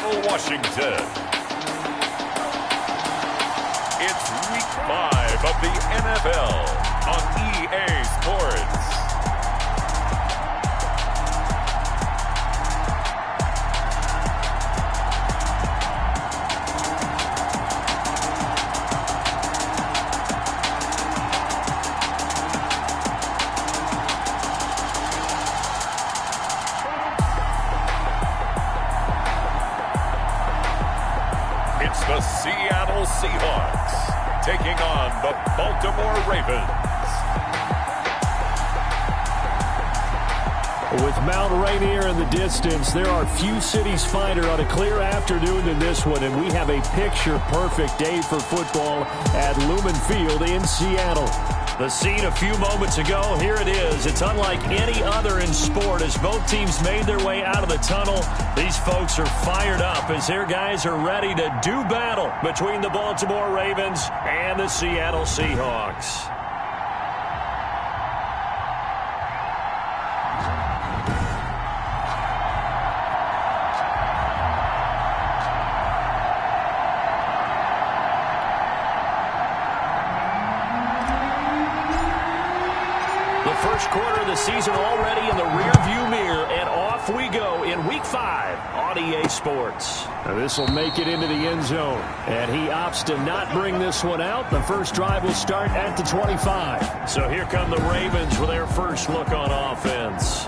Seattle, Washington. It's Week 5 of the NFL on EA Sports. It's the Seattle Seahawks taking on the Baltimore Ravens. With Mount Rainier in the distance, there are few cities finer on a clear afternoon than this one, and we have a picture-perfect day for football at Lumen Field in Seattle. The scene a few moments ago, here it is. It's unlike any other in sport as both teams made their way out of the tunnel. These folks are fired up as their guys are ready to do battle between the Baltimore Ravens and the Seattle Seahawks. First quarter of the season already in the rearview mirror, and off we go in Week 5 on EA Sports. This will make it into the end zone, and he opts to not bring this one out. The first drive will start at the 25. So here come the Ravens with their first look on offense.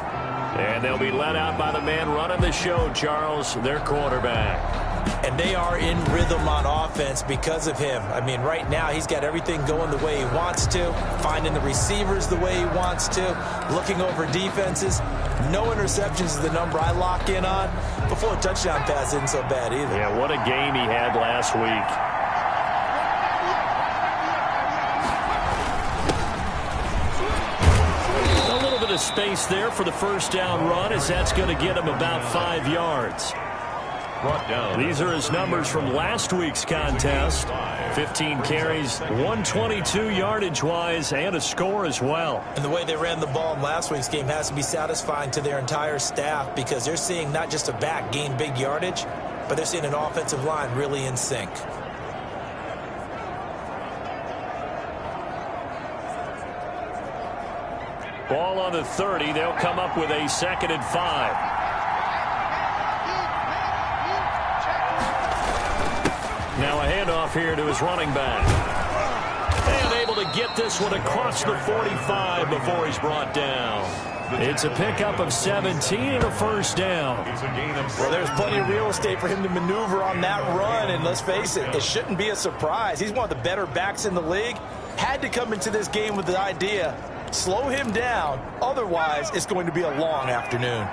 And they'll be led out by the man running the show, Charles, their quarterback. And they are in rhythm on offense because of him. I mean, right now he's got everything going the way he wants to, finding the receivers the way he wants to, looking over defenses. No interceptions is the number I lock in on. Before a touchdown pass isn't so bad either. Yeah, what a game he had last week. A little bit of space there for the first down run, as that's going to get him about 5 yards. These are his numbers from last week's contest. 15 carries, 122 yardage-wise, and a score as well. And the way they ran the ball in last week's game has to be satisfying to their entire staff because they're seeing not just a back gain big yardage, but they're seeing an offensive line really in sync. Ball on the 30. They'll come up with a 2nd and 5. Now a handoff here to his running back. And able to get this one across the 45 before he's brought down. It's a pickup of 17 and a first down. Well, there's plenty of real estate for him to maneuver on that run. And let's face it, it shouldn't be a surprise. He's one of the better backs in the league. Had to come into this game with the idea, slow him down. Otherwise, it's going to be a long afternoon.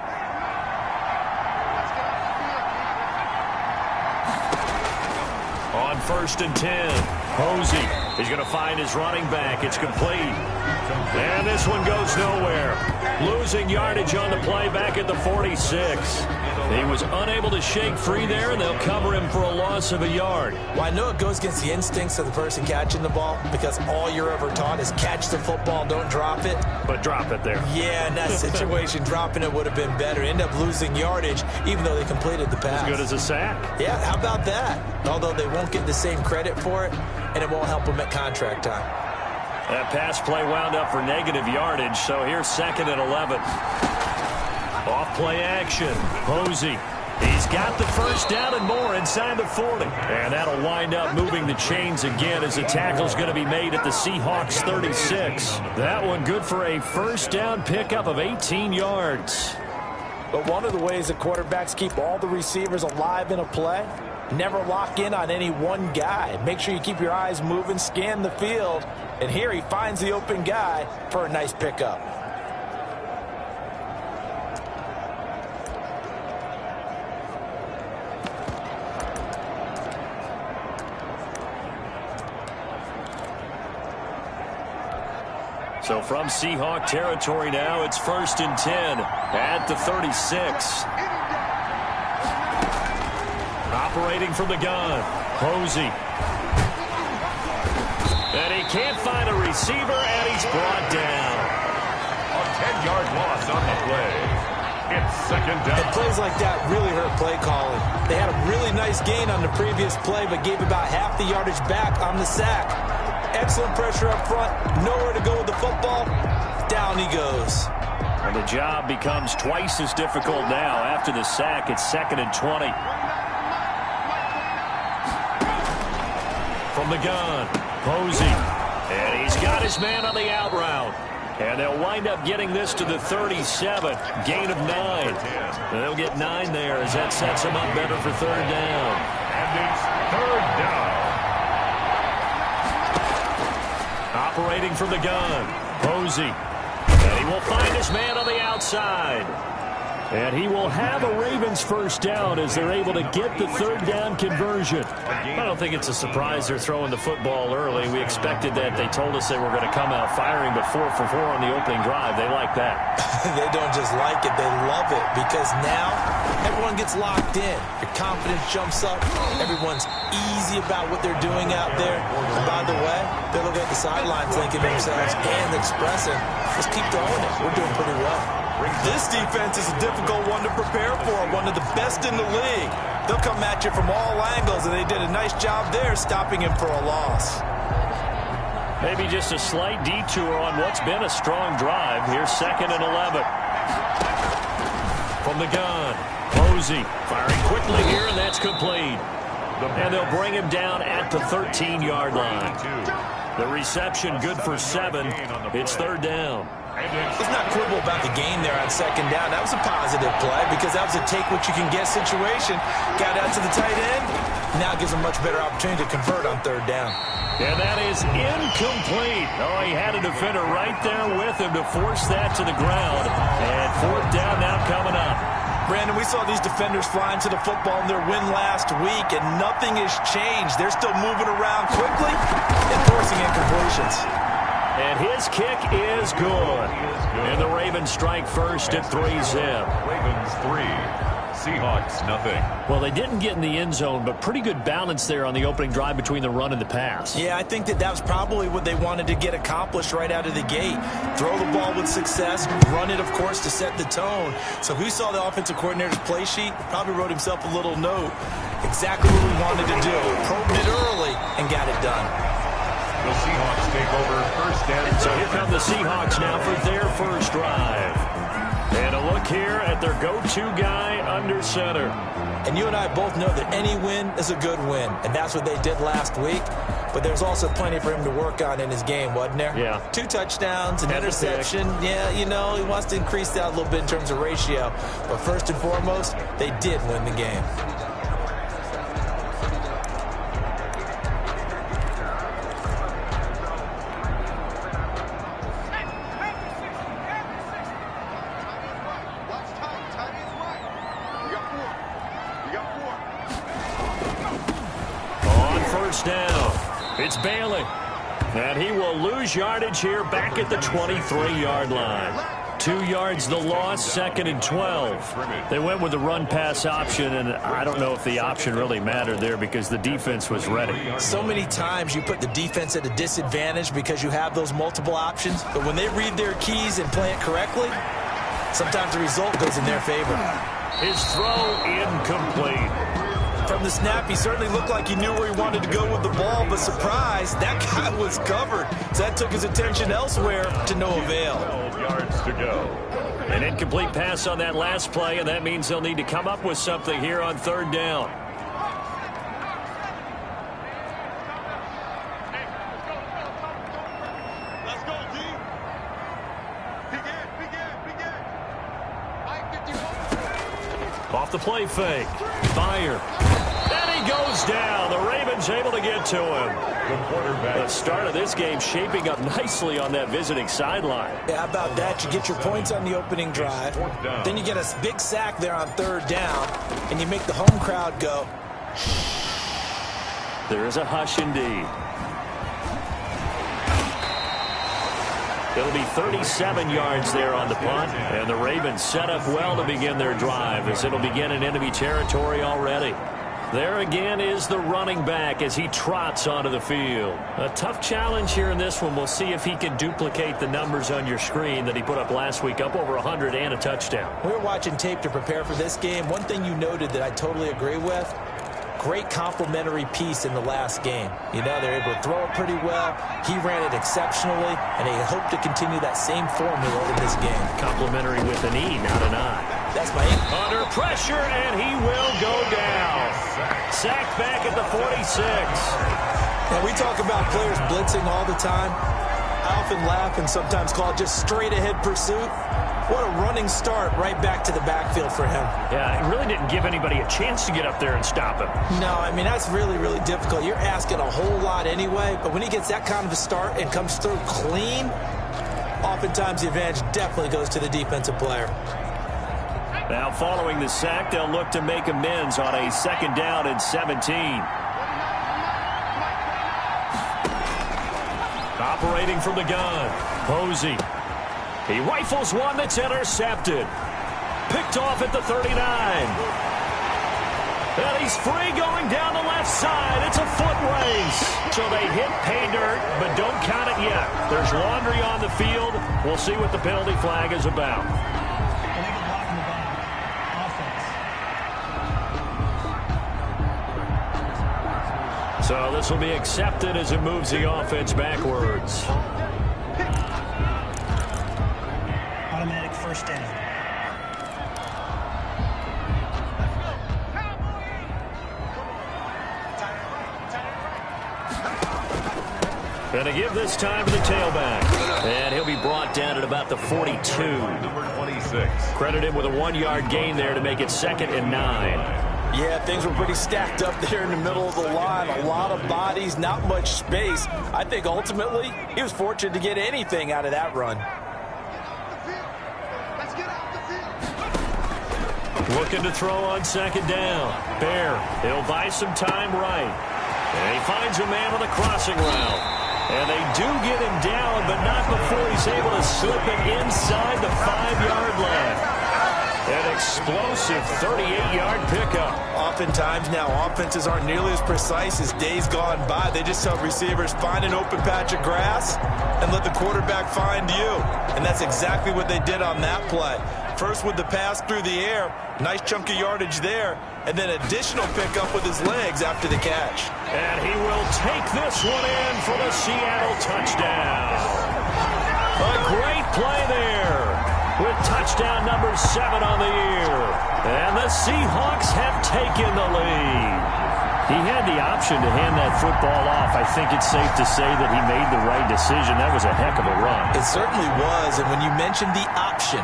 On 1st and 10, Posey is going to find his running back. It's complete. And this one goes nowhere. Losing yardage on the play back at the 46. He was unable to shake free there, and they'll cover him for a loss of a yard. Well, I know it goes against the instincts of the person catching the ball because all you're ever taught is catch the football, don't drop it. But drop it there. Yeah, in that situation, dropping it would have been better. End up losing yardage, even though they completed the pass. As good as a sack. Yeah, how about that? Although they won't get the same credit for it, and it won't help them at contract time. That pass play wound up for negative yardage, so here's 2nd and 11. Off play action. Posey. He's got the first down and more inside the 40. And that'll wind up moving the chains again as the tackle's going to be made at the Seahawks 36. That one good for a first down pickup of 18 yards. But one of the ways that quarterbacks keep all the receivers alive in a play, never lock in on any one guy. Make sure you keep your eyes moving, scan the field. And here he finds the open guy for a nice pickup. So from Seahawk territory now, it's 1st and 10 at the 36. Operating from the gun, Posey. And he can't find a receiver, and he's brought down. A 10-yard loss on the play. It's second down. And plays like that really hurt play calling. They had a really nice gain on the previous play, but gave about half the yardage back on the sack. Excellent pressure up front. Nowhere to go with the football. Down he goes. And the job becomes twice as difficult now after the sack. It's 2nd and 20. From the gun, Posey. And he's got his man on the out route. And they'll wind up getting this to the 37. Gain of 9. And they'll get 9 there as that sets them up better for 3rd down. And it's 3rd down. Operating from the gun, Posey. And he will find his man on the outside. And he will have a Ravens 1st down as they're able to get the 3rd down conversion. I don't think it's a surprise they're throwing the football early. We expected that. They told us they were going to come out firing, but 4 for 4 on the opening drive. They like that. They don't just like it, they love it, because now everyone gets locked in. Your confidence jumps up. Everyone's easy about what they're doing out there. And by the way, they look at the sidelines thinking to themselves and expressing, let's keep throwing it. We're doing pretty well. This defense is a difficult one to prepare for, one of the best in the league. They'll come at you from all angles, and they did a nice job there stopping him for a loss. Maybe just a slight detour on what's been a strong drive. Here's 2nd and 11. From the gun, Posey firing quickly here, and that's complete. And they'll bring him down at the 13-yard line. The reception good for 7. It's 3rd down. Let's not quibble about the game there on 2nd down. That was a positive play because that was a take-what-you-can-get situation. Got out to the tight end. Now gives him much better opportunity to convert on 3rd down. And that is incomplete. Oh, he had a defender right there with him to force that to the ground. And 4th down now coming up. Brandon, we saw these defenders flying to the football in their win last week, and nothing has changed. They're still moving around quickly and forcing incompletions. And his kick is good. And the Ravens strike first at 3-zip. Ravens 3, Seahawks nothing. Well, they didn't get in the end zone, but pretty good balance there on the opening drive between the run and the pass. Yeah, I think that was probably what they wanted to get accomplished right out of the gate. Throw the ball with success, run it, of course, to set the tone. So who saw the offensive coordinator's play sheet? Probably wrote himself a little note. Exactly what we wanted to do. Probed it early and got it done. The Seahawks take over 1st and 7. So here come the Seahawks now for their first drive. And a look here at their go-to guy under center. And you and I both know that any win is a good win, and that's what they did last week. But there's also plenty for him to work on in his game, wasn't there? Yeah. 2 touchdowns, an interception. Yeah, you know, he wants to increase that a little bit in terms of ratio. But first and foremost, they did win the game. It's Bailey. And he will lose yardage here back at the 23-yard line. 2 yards the loss, 2nd and 12. They went with the run-pass option, and I don't know if the option really mattered there because the defense was ready. So many times you put the defense at a disadvantage because you have those multiple options, but when they read their keys and play it correctly, sometimes the result goes in their favor. His throw incomplete. From the snap, he certainly looked like he knew where he wanted to go with the ball, but surprise, that guy was covered. So that took his attention elsewhere to no avail. 12 yards to go. An incomplete pass on that last play, and that means they'll need to come up with something here on 3rd down. Let's go, D. Begin. Off the play fake. Fire. And he goes down. The Ravens able to get to him. The quarterback. The start of this game shaping up nicely on that visiting sideline. Yeah, how about that? You get your points on the opening drive. Then you get a big sack there on 3rd down, and you make the home crowd go. There is a hush indeed. It'll be 37 yards there on the punt, and the Ravens set up well to begin their drive as it'll begin in enemy territory already. There again is the running back as he trots onto the field. A tough challenge here in this one. We'll see if he can duplicate the numbers on your screen that he put up last week, up over 100 and a touchdown. We were watching tape to prepare for this game. One thing you noted that I totally agree with, great complimentary piece in the last game. You know, they're able to throw it pretty well. He ran it exceptionally, and they hope to continue that same formula in this game. Complimentary with an E, not an I. That's my aim. Under pressure, and he will go down. Sacked back at the 46. Now, we talk about players blitzing all the time. I often laugh and sometimes call it just straight-ahead pursuit. What a running start right back to the backfield for him. Yeah, it really didn't give anybody a chance to get up there and stop him. No, I mean, that's really, really difficult. You're asking a whole lot anyway, but when he gets that kind of a start and comes through clean, oftentimes the advantage definitely goes to the defensive player. Now, following the sack, they'll look to make amends on a 2nd down and 17. Operating from the gun, Posey. He rifles one that's intercepted. Picked off at the 39. And he's free going down the left side. It's a foot race. So they hit pay dirt, but don't count it yet. There's laundry on the field. We'll see what the penalty flag is about. So this will be accepted as it moves the offense backwards. Automatic first down. Going to give this time to the tailback. And he'll be brought down at about the 42. Number 26. Credit him with a 1-yard gain there to make it 2nd and 9. Yeah, things were pretty stacked up there in the middle of the line. A lot of bodies, not much space. I think ultimately he was fortunate to get anything out of that run. Looking to throw on 2nd down. Bear, he'll buy some time right. And he finds a man on the crossing route. And they do get him down, but not before he's able to slip it inside the 5-yard line. An explosive 38-yard pickup. Oftentimes now offenses aren't nearly as precise as days gone by. They just tell receivers, find an open patch of grass and let the quarterback find you. And that's exactly what they did on that play. First with the pass through the air, nice chunk of yardage there, and then additional pickup with his legs after the catch. And he will take this one in for the Seattle touchdown. A great play there, with touchdown number 7 on the year. And the Seahawks have taken the lead. He had the option to hand that football off. I think it's safe to say that he made the right decision. That was a heck of a run. It certainly was, and when you mentioned the option,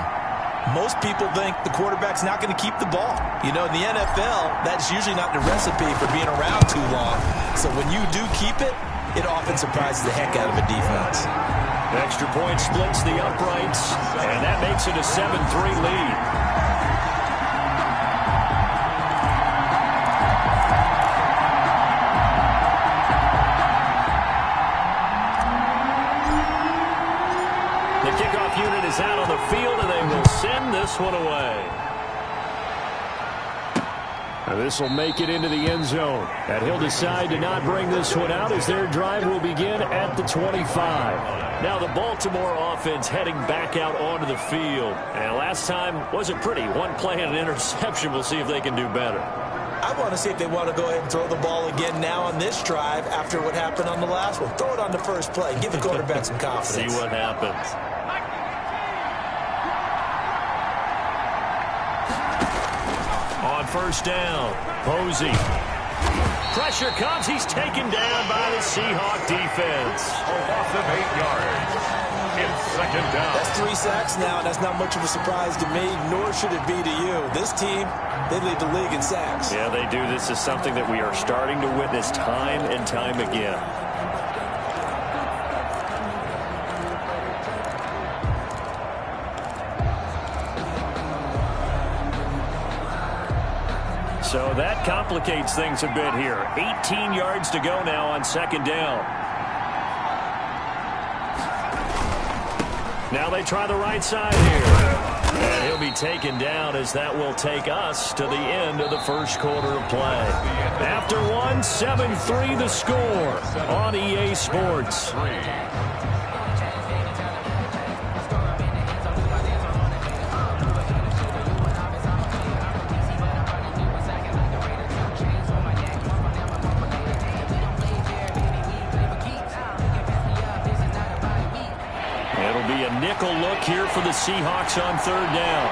most people think the quarterback's not going to keep the ball. You know, in the NFL, that's usually not the recipe for being around too long. So when you do keep it, it often surprises the heck out of a defense. Extra point splits the uprights, and that makes it a 7-3 lead. The kickoff unit is out on the field, and they will send this one away. And this will make it into the end zone. And he'll decide to not bring this one out as their drive will begin at the 25. Now the Baltimore offense heading back out onto the field. And last time wasn't pretty. One play and an interception. We'll see if they can do better. I want to see if they want to go ahead and throw the ball again now on this drive after what happened on the last one. Throw it on the first play. Give the quarterback some confidence. See what happens. On first down, Posey. Pressure comes. He's taken down by the Seahawk defense. A loss of 8 yards. It's 2nd down. That's 3 sacks now, and that's not much of a surprise to me, nor should it be to you. This team, they lead the league in sacks. Yeah, they do. This is something that we are starting to witness time and time again. So that complicates things a bit here. 18 yards to go now on 2nd down. Now they try the right side here. And he'll be taken down as that will take us to the end of the first quarter of play. After one, 7-3 the score on EA Sports. Nickel look here for the Seahawks on third down.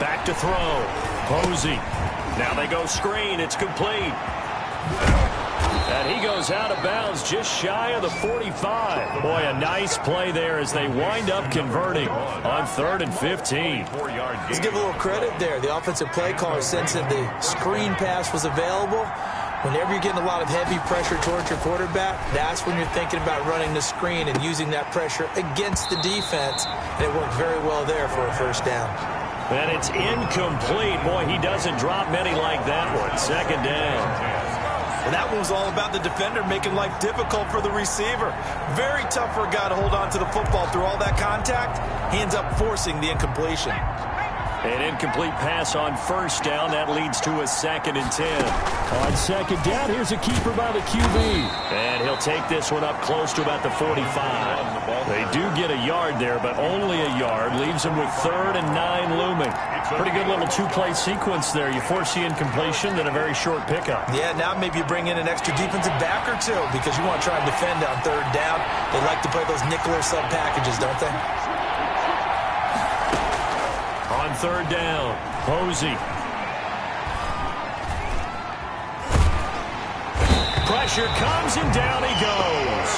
Back to throw. Posey. Now they go screen. It's complete. And he goes out of bounds just shy of the 45. Boy, a nice play there as they wind up converting on 3rd and 15. Let's give a little credit there. The offensive play caller sensing the screen pass was available. Whenever you're getting a lot of heavy pressure towards your quarterback, that's when you're thinking about running the screen and using that pressure against the defense. And it worked very well there for a first down. And it's incomplete. Boy, he doesn't drop many like that one. 2nd down. And that one was all about the defender making life difficult for the receiver. Very tough for a guy to hold on to the football through all that contact. He ends up forcing the incompletion. An incomplete pass on 1st down. That leads to a 2nd and 10. On 2nd down, here's a keeper by the QB. And he'll take this one up close to about the 45. They do get a yard there, but only a yard. Leaves them with 3rd and 9 looming. Pretty good little two-play sequence there. You force the incompletion, then a very short pickup. Yeah, now maybe you bring in an extra defensive back or two because you want to try and defend on 3rd down. They like to play those nickel or sub packages, don't they? On 3rd down, Posey. Pressure comes and down he goes.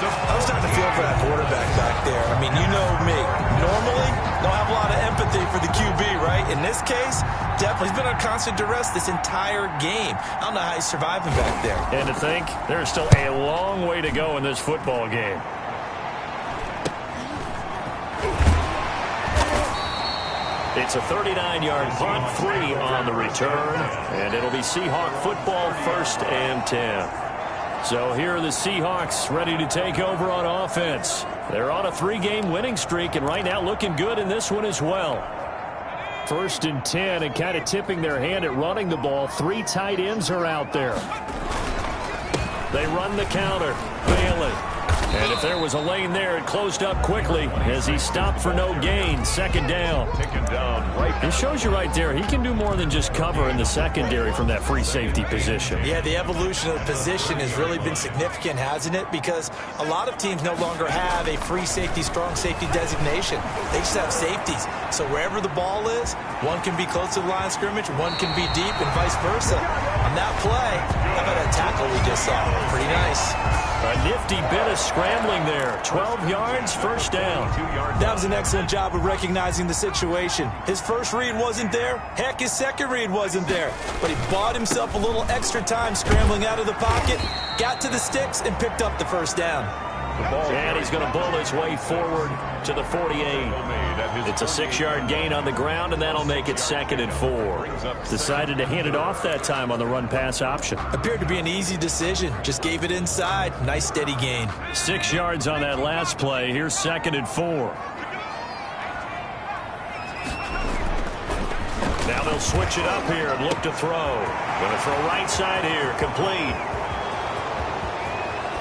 I was starting to feel for that quarterback back there. I mean, you know me. Normally, don't have a lot of empathy for the QB, right? In this case, definitely. He's been under constant duress this entire game. I don't know how he's surviving back there. And to think, there's still a long way to go in this football game. It's a 39-yard punt, 3 on the return, and it'll be Seahawk football 1st and 10. So here are the Seahawks ready to take over on offense. They're on a 3-game winning streak, and right now looking good in this one as well. 1st and 10, and kind of tipping their hand at running the ball. 3 tight ends are out there. They run the counter. Bailey. And if there was a lane there, it closed up quickly as he stopped for no gain. 2nd down. It shows you right there, he can do more than just cover in the secondary from that free safety position. Yeah, the evolution of the position has really been significant, hasn't it? Because a lot of teams no longer have a free safety, strong safety designation. They just have safeties. So wherever the ball is, one can be close to the line of scrimmage, one can be deep, and vice versa. On that play, how about that tackle we just saw? Pretty nice. A nifty bit of scrambling there. 12 yards, 1st down. That was an excellent job of recognizing the situation. His first read wasn't there. Heck, his second read wasn't there. But he bought himself a little extra time scrambling out of the pocket, got to the sticks, and picked up the 1st down. And he's going to bull his way forward to the 48. It's a 6-yard gain on the ground, and that'll make it 2nd and 4. Decided to hand it off that time on the run-pass option. Appeared to be an easy decision. Just gave it inside. Nice, steady gain. 6 yards on that last play. Here's 2nd and 4. Now they'll switch it up here and look to throw. Going to throw right side here. Complete.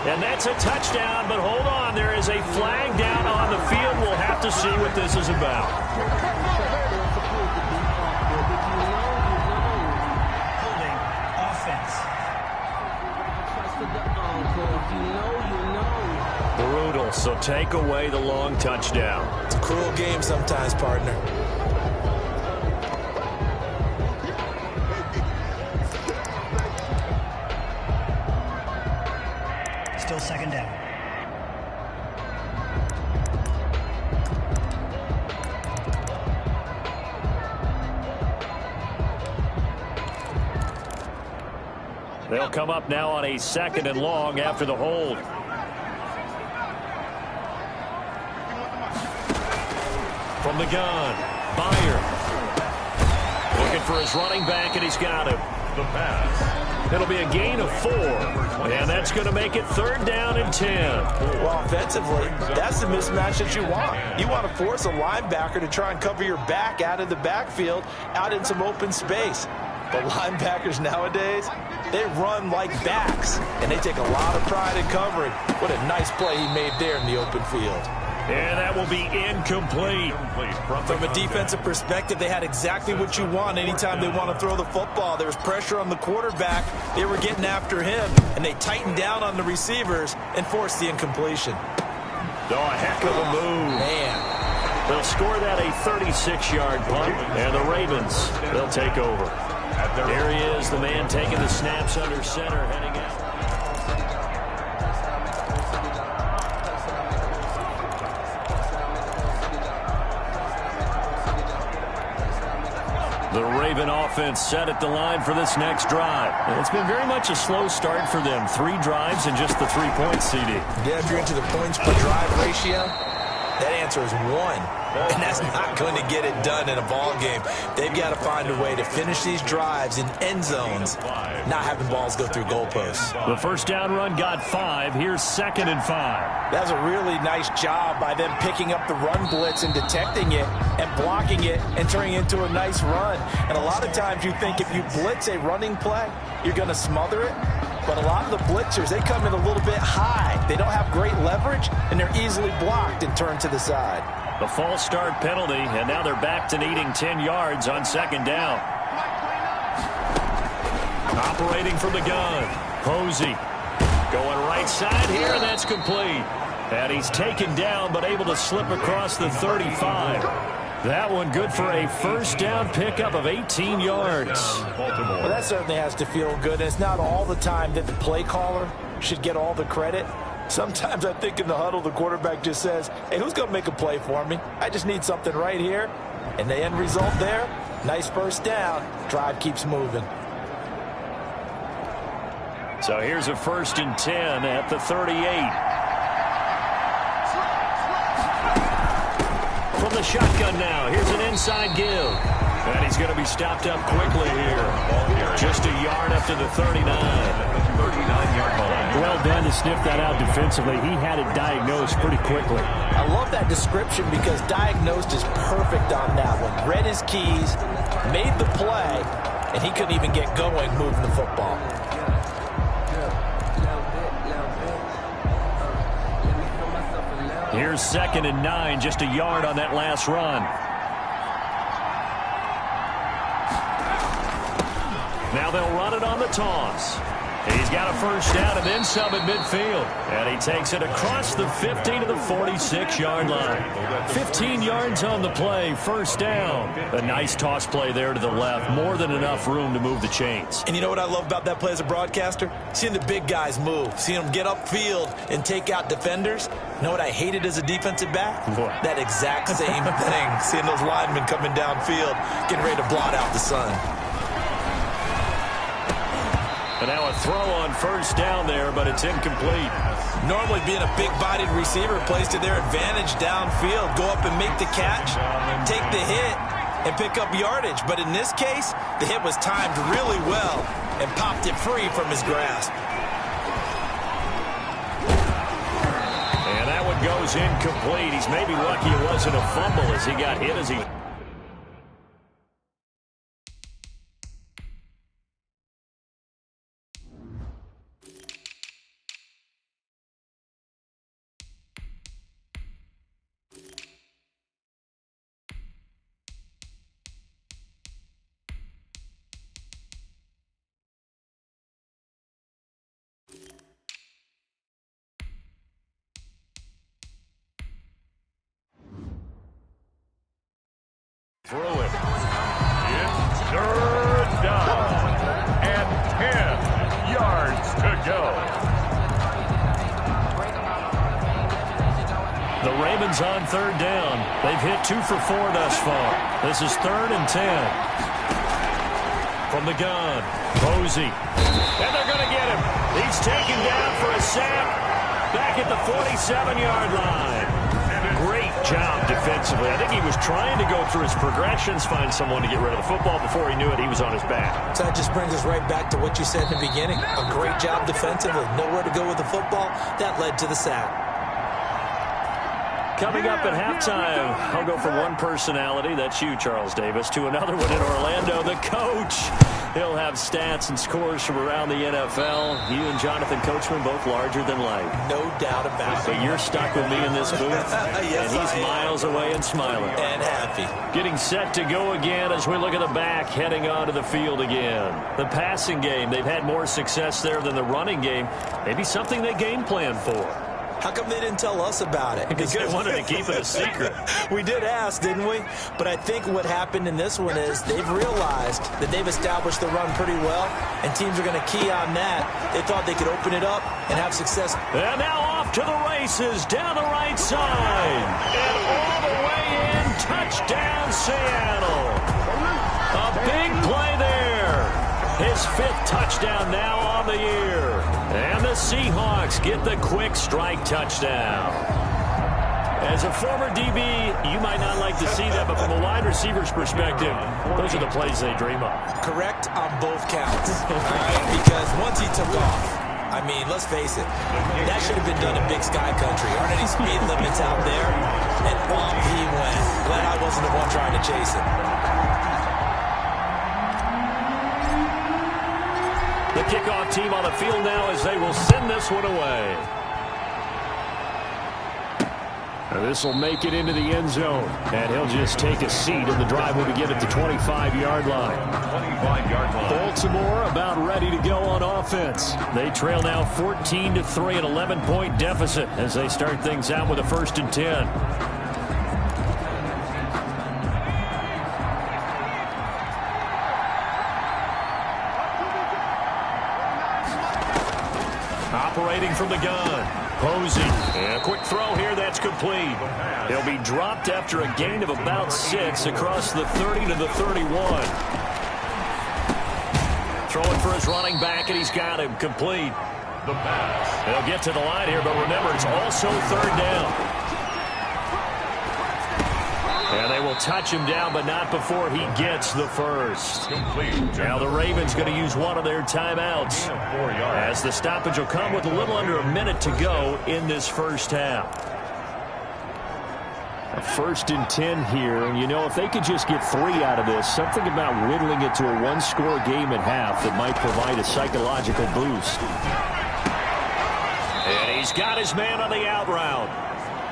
And that's a touchdown, but hold on. There is a flag down on the field. We'll have to see what this is about. Holding offense. Brutal, so take away the long touchdown. It's a cruel game sometimes, partner. Still 2nd down. They'll come up now on a 2nd and long after the hold. From the gun, Byer. Looking for his running back, and he's got him. The pass. It'll be a gain of 4. And that's going to make it 3rd down and 10. Well, offensively, that's the mismatch that you want. You want to force a linebacker to try and cover your back out of the backfield, out in some open space. But linebackers nowadays, they run like backs, and they take a lot of pride in covering. What a nice play he made there in the open field. And that will be incomplete. From a defensive perspective, they had exactly what you want anytime they want to throw the football. There was pressure on the quarterback. They were getting after him, and they tightened down on the receivers and forced the incompletion. Oh, a heck of a move. Man. They'll score that a 36-yard punt, and the Ravens, they'll take over. Here he is, the man taking the snaps under center, heading out. The Raven offense set at the line for this next drive. It's been very much a slow start for them. 3 drives and just the 3 points, CD. Yeah, if you're into the points per drive ratio, that answer is 1. And that's not going to get it done in a ball game. They've got to find a way to finish these drives in end zones, not having balls go through goalposts. The first down run got 5. Here's 2nd and 5. That's a really nice job by them picking up the run blitz and detecting it and blocking it and turning it into a nice run. And a lot of times you think if you blitz a running play, you're going to smother it. But a lot of the blitzers, they come in a little bit high. They don't have great leverage, and they're easily blocked and turned to the side. The false start penalty, and now they're back to needing 10 yards on 2nd down. Operating from the gun, Posey. Going right side here, and that's complete. And he's taken down, but able to slip across the 35. That one good for a first down pickup of 18 yards. Well, that certainly has to feel good. And it's not all the time that the play caller should get all the credit. Sometimes I think in the huddle, the quarterback just says, hey, who's going to make a play for me? I just need something right here. And the end result there, nice first down. Drive keeps moving. So here's a 1st and 10 at the 38. From the shotgun now, here's an inside give. And he's going to be stopped up quickly here. Just a yard up to the 39. 39-yard line. Well done to sniff that out defensively. He had it diagnosed pretty quickly. I love that description because diagnosed is perfect on that one. Read his keys, made the play, and he couldn't even get going moving the football. Here's 2nd and 9, just a yard on that last run. Now they'll run it on the toss. He's got a first down and then some at midfield. And he takes it across the 50 to the 46-yard line. 15 yards on the play, first down. A nice toss play there to the left. More than enough room to move the chains. And you know what I love about that play as a broadcaster? Seeing the big guys move. Seeing them get upfield and take out defenders. You know what I hated as a defensive back? What? That exact same thing. Seeing those linemen coming downfield, getting ready to blot out the sun. And now a throw on first down there, but it's incomplete. Normally being a big-bodied receiver plays to their advantage downfield. Go up and make the catch, take the hit, and pick up yardage. But in this case, the hit was timed really well and popped it free from his grasp. And that one goes incomplete. He's maybe lucky it wasn't a fumble as he got hit as he... Through it. It's 3rd down and 10 yards to go. The Ravens on 3rd down. They've hit 2 for 4 thus far. This is 3rd and 10. From the gun, Posey. And they're going to get him. He's taken down for a sack back at the 47-yard line. great job defensively. I think he was trying to go through his progressions, find someone to get rid of the football. Before he knew it, he was on his back. So that just brings us right back to what you said in the beginning. A great job defensively. Nowhere to go with the football. That led to the sack. Coming up at halftime, I'll go from one personality, that's you, Charles Davis, to another one in Orlando, the coach. He'll have stats and scores from around the NFL. You and Jonathan Coachman, both larger than life. No doubt about it. But you're stuck with me in this booth, Yes, and he's miles away and smiling. And happy. Getting set to go again as we look at the back, heading onto the field again. The passing game, they've had more success there than the running game. Maybe something they game plan for. How come they didn't tell us about it? Because they wanted to keep it a secret. We did ask, didn't we? But I think what happened in this one is they've realized that they've established the run pretty well, and teams are going to key on that. They thought they could open it up and have success. And now off to the races, down the right side. And all the way in, touchdown Seattle. A big play there. His 5th touchdown now on the year. And the Seahawks get the quick strike touchdown. As a former DB, you might not like to see that, but from a wide receiver's perspective, those are the plays they dream of. Correct on both counts. All right, because once he took off, I mean, let's face it, that should have been done in Big Sky Country. Aren't any speed limits out there? And off he went. Glad I wasn't the one trying to chase him. The kickoff team on the field now as they will send this one away. This will make it into the end zone. And he'll just take a seat, and the drive will begin at the 25-yard line. 25-yard line. Baltimore about ready to go on offense. They trail now 14-3, an 11-point deficit as they start things out with a 1st and 10. Operating from the gun. Posey. And a quick throw here. That's complete. He'll be dropped after a gain of about 6 across the 30 to the 31. Throwing for his running back, and he's got him complete. The pass. They'll get to the line here, but remember, it's also 3rd down. And they will touch him down, but not before he gets the first. Now the Ravens going to use one of their timeouts, as the stoppage will come with a little under a minute to go in this first half. A 1st and 10 here, and you know, if they could just get 3 out of this, something about whittling it to a 1-score game at half that might provide a psychological boost. And he's got his man on the out route.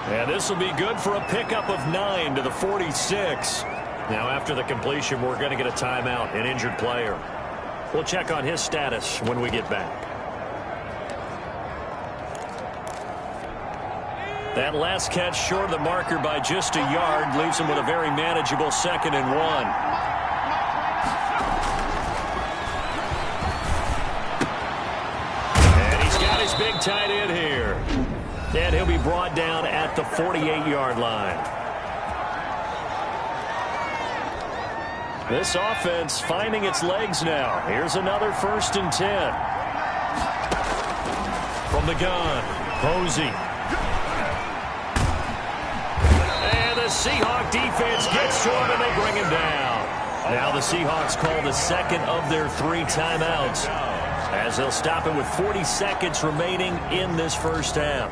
And this will be good for a pickup of 9 to the 46. Now, after the completion, we're going to get a timeout, an injured player. We'll check on his status when we get back. That last catch short of the marker by just a yard leaves him with a very manageable 2nd and 1. And he's got his big tight end here. And he'll be brought down at the 48-yard line. This offense finding its legs now. Here's another 1st and 10. From the gun, Posey. And the Seahawk defense gets to him, and they bring him down. Now the Seahawks call the 2nd of their 3 timeouts, as they'll stop it with 40 seconds remaining in this first half.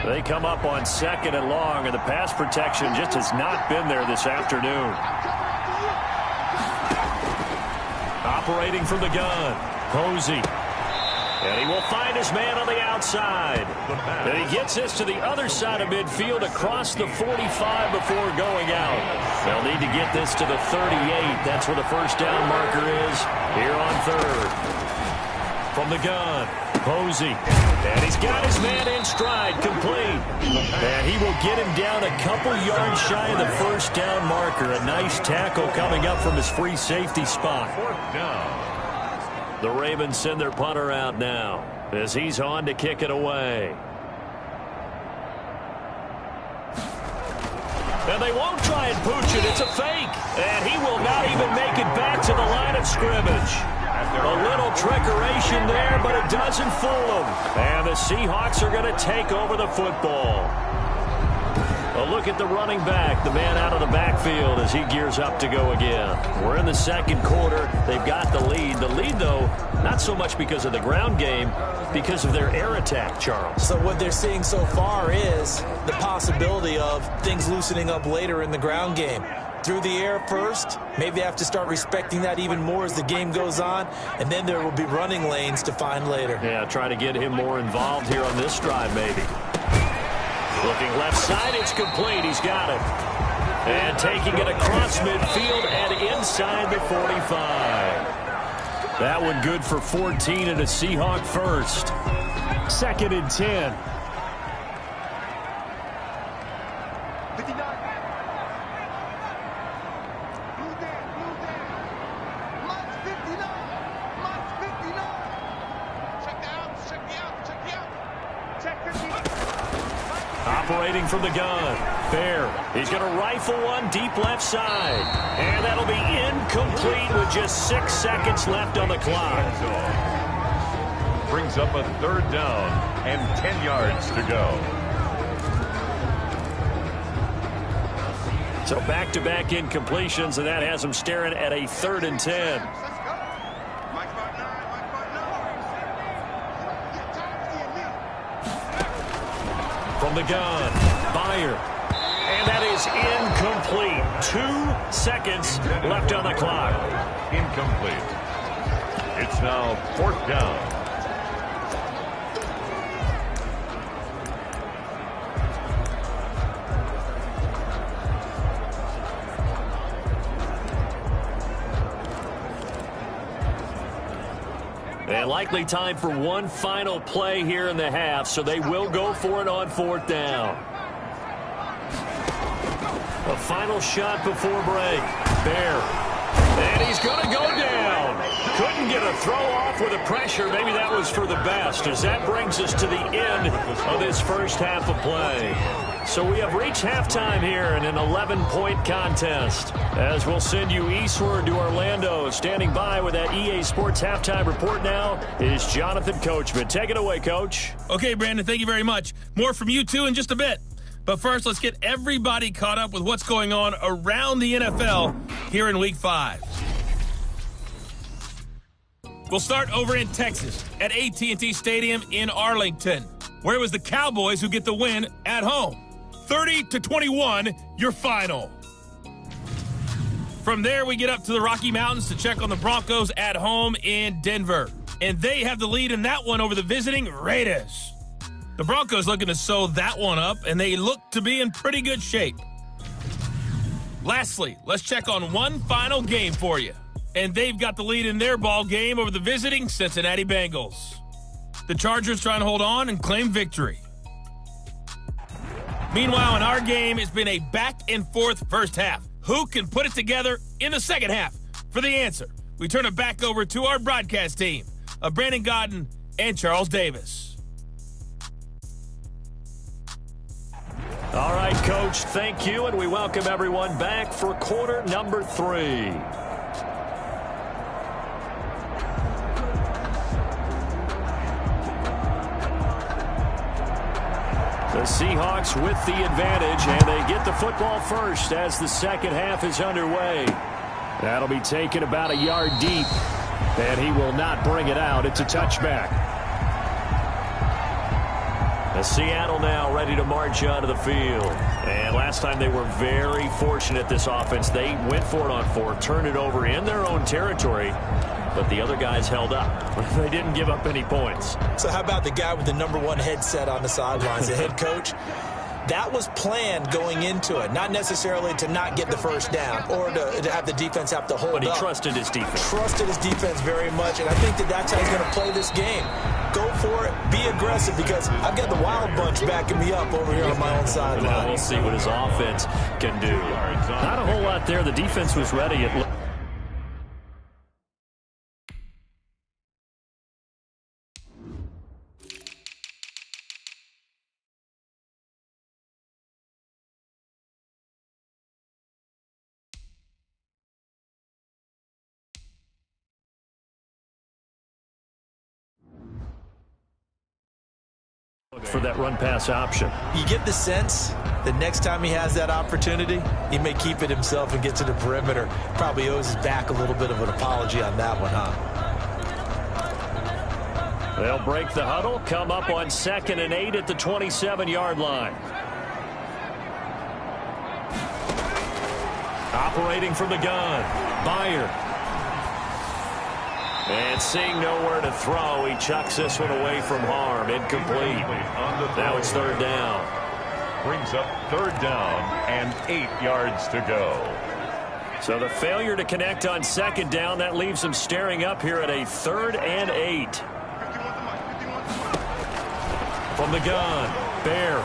They come up on 2nd and long, and the pass protection just has not been there this afternoon. Operating from the gun, Posey. And he will find his man on the outside. And he gets this to the other side of midfield across the 45 before going out. They'll need to get this to the 38. That's where the first down marker is here on third. From the gun, Posey. And he's got his man in stride, complete. And he will get him down a couple yards shy of the first down marker. A nice tackle coming up from his free safety spot. Fourth down. The Ravens send their punter out now as he's on to kick it away. And they won't try and pooch it. It's a fake. And he will not even make it back to the line of scrimmage. A little trickeration there, but it doesn't fool them. And the Seahawks are going to take over the football. A look at the running back, the man out of the backfield as he gears up to go again. We're in the second quarter. They've got the lead. The lead, though, not so much because of the ground game, because of their air attack, Charles. So what they're seeing so far is the possibility of things loosening up later in the ground game. Through the air first, maybe they have to start respecting that even more as the game goes on, and then there will be running lanes to find later. Yeah, try to get him more involved here on this drive, maybe. Looking left side, it's complete. He's got it. And taking it across midfield and inside the 45. That one good for 14 and a Seahawk first. 2nd and 10. Operating from the gun. Fair. He's going to rifle one deep left side. And that'll be incomplete with just 6 seconds left on the clock. Brings up a third down and 10 yards to go. So back-to-back incompletions, and that has him staring at a 3rd and 10. From the gun, Byer. And that is incomplete. 2 seconds left on the clock. Incomplete. It's now 4th down. And likely time for one final play here in the half, so they will go for it on 4th down. A final shot before break. Bear. And he's going to go down. Couldn't get a throw off with the pressure. Maybe that was for the best, as that brings us to the end of this first half of play. So we have reached halftime here in an 11-point contest. As we'll send you eastward to Orlando. Standing by with that EA Sports halftime report now is Jonathan Coachman. Take it away, Coach. Okay, Brandon, thank you very much. More from you two in just a bit. But first, let's get everybody caught up with what's going on around the NFL here in Week 5. We'll start over in Texas at AT&T Stadium in Arlington, where it was the Cowboys who get the win at home. 30-21, your final. From there, we get up to the Rocky Mountains to check on the Broncos at home in Denver. And they have the lead in that one over the visiting Raiders. The Broncos looking to sew that one up, and they look to be in pretty good shape. Lastly, let's check on one final game for you. And they've got the lead in their ball game over the visiting Cincinnati Bengals. The Chargers trying to hold on and claim victory. Meanwhile, in our game, it's been a back-and-forth first half. Who can put it together in the second half? For the answer, we turn it back over to our broadcast team of Brandon Godden and Charles Davis. All right, Coach, thank you, and we welcome everyone back for quarter number 3. The Seahawks with the advantage, and they get the football first as the second half is underway. That'll be taken about a yard deep, and he will not bring it out. It's a touchback. The Seattle now ready to march onto the field. And last time they were very fortunate, this offense. They went for it on 4, turned it over in their own territory, but the other guys held up. They didn't give up any points. So how about the guy with the #1 headset on the sidelines, the head coach? That was planned going into it, not necessarily to not get the first down or to have the defense have to hold up. But he trusted his defense. Trusted his defense very much, and I think that's how he's going to play this game. Go for it, be aggressive, because I've got the wild bunch backing me up over here on my own sideline. Now we'll see what his offense can do. Not a whole lot there. The defense was ready. For that run-pass option. You get the sense that next time he has that opportunity, he may keep it himself and get to the perimeter. Probably owes his back a little bit of an apology on that one, huh? They'll break the huddle, come up on 2nd and 8 at the 27-yard line. Operating from the gun, Byer. And seeing nowhere to throw, he chucks this one away from harm. Incomplete. Now it's 3rd down. Brings up 3rd down and 8 yards to go. So the failure to connect on 2nd down, that leaves him staring up here at a 3rd and 8. From the gun, Bear.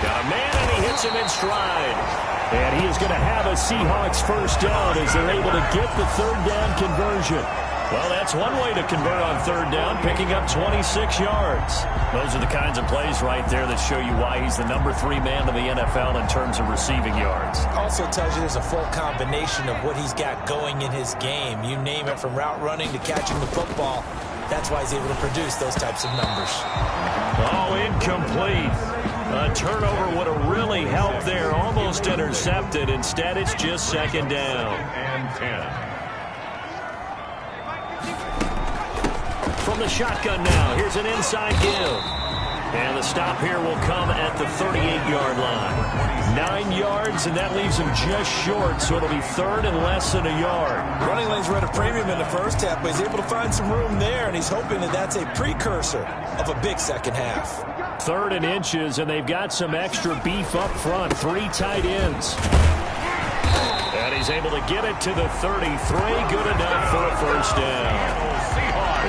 Got a man, and he hits him in stride. And he is going to have a Seahawks first down as they're able to get the 3rd down conversion. Well, that's one way to convert on 3rd down, picking up 26 yards. Those are the kinds of plays right there that show you why he's the #3 man in the NFL in terms of receiving yards. Also tells you there's a full combination of what he's got going in his game. You name it, from route running to catching the football. That's why he's able to produce those types of numbers. Oh, incomplete. A turnover would have really helped there. Almost intercepted. Instead, it's just 2nd down. And 10. From the shotgun now, here's an inside give. And the stop here will come at the 38-yard line. 9 yards, and that leaves him just short, so it'll be 3rd and less than a yard. Running lanes were at a premium in the first half, but he's able to find some room there, and he's hoping that that's a precursor of a big second half. 3rd and inches, and they've got some extra beef up front. 3 tight ends. And he's able to get it to the 33. Good enough for a first down.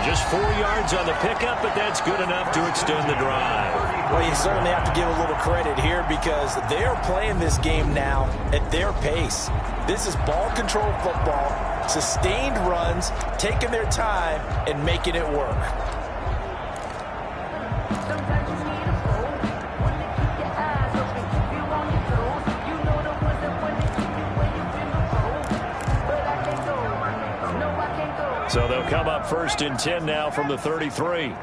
Just 4 yards on the pickup, but that's good enough to extend the drive. Well, you certainly have to give a little credit here because they're playing this game now at their pace. This is ball control football, sustained runs, taking their time, and making it work. So they'll come up 1st and 10 now from the 33.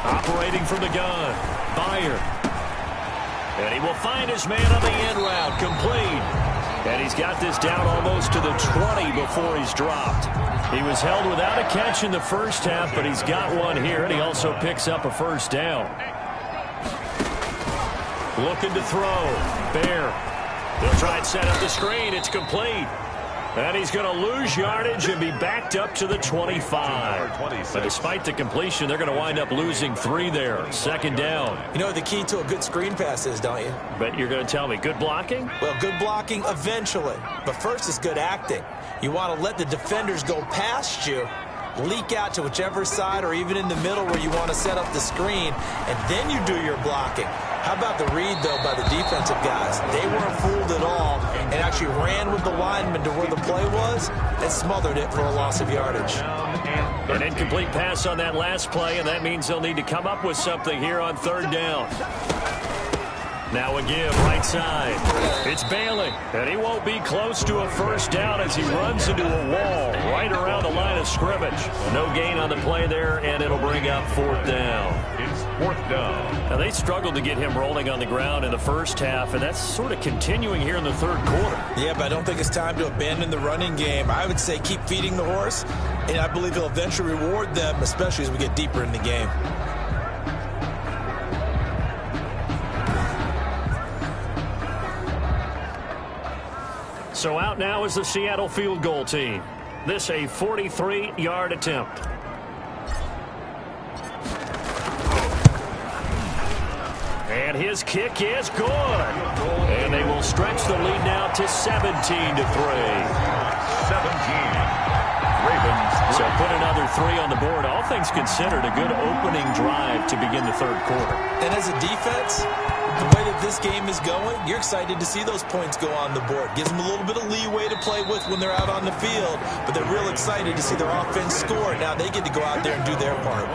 Operating from the gun, Byer. And he will find his man on the end route, complete. And he's got this down almost to the 20 before he's dropped. He was held without a catch in the first half, but he's got one here, and he also picks up a first down. Looking to throw, Bear. They'll try and set up the screen. It's complete. And he's going to lose yardage and be backed up to the 25. But despite the completion, they're going to wind up losing 3 there. 2nd down. You know what the key to a good screen pass is, don't you? But you're going to tell me, good blocking? Well, good blocking eventually. But first is good acting. You want to let the defenders go past you, leak out to whichever side or even in the middle where you want to set up the screen, and then you do your blocking. How about the read, though, by the defensive guys? They weren't fooled at all and actually ran with the lineman to where the play was and smothered it for a loss of yardage. An incomplete pass on that last play, and that means they'll need to come up with something here on 3rd down. Now a give, right side. It's Bailey, and he won't be close to a first down as he runs into a wall right around the line of scrimmage. No gain on the play there, and it'll bring up 4th down. It's 4th down. Now, they struggled to get him rolling on the ground in the first half, and that's sort of continuing here in the 3rd quarter. Yeah, but I don't think it's time to abandon the running game. I would say keep feeding the horse, and I believe he'll eventually reward them, especially as we get deeper in the game. So out now is the Seattle field goal team. This a 43-yard attempt. And his kick is good. And they will stretch the lead now to 17-3. 17. Ravens. So put another 3 on the board. All things considered, a good opening drive to begin the third quarter. And as a defense, the way that this game is going, you're excited to see those points go on the board. Gives them a little bit of leeway to play with when they're out on the field, but they're real excited to see their offense score. Now they get to go out there and do their part.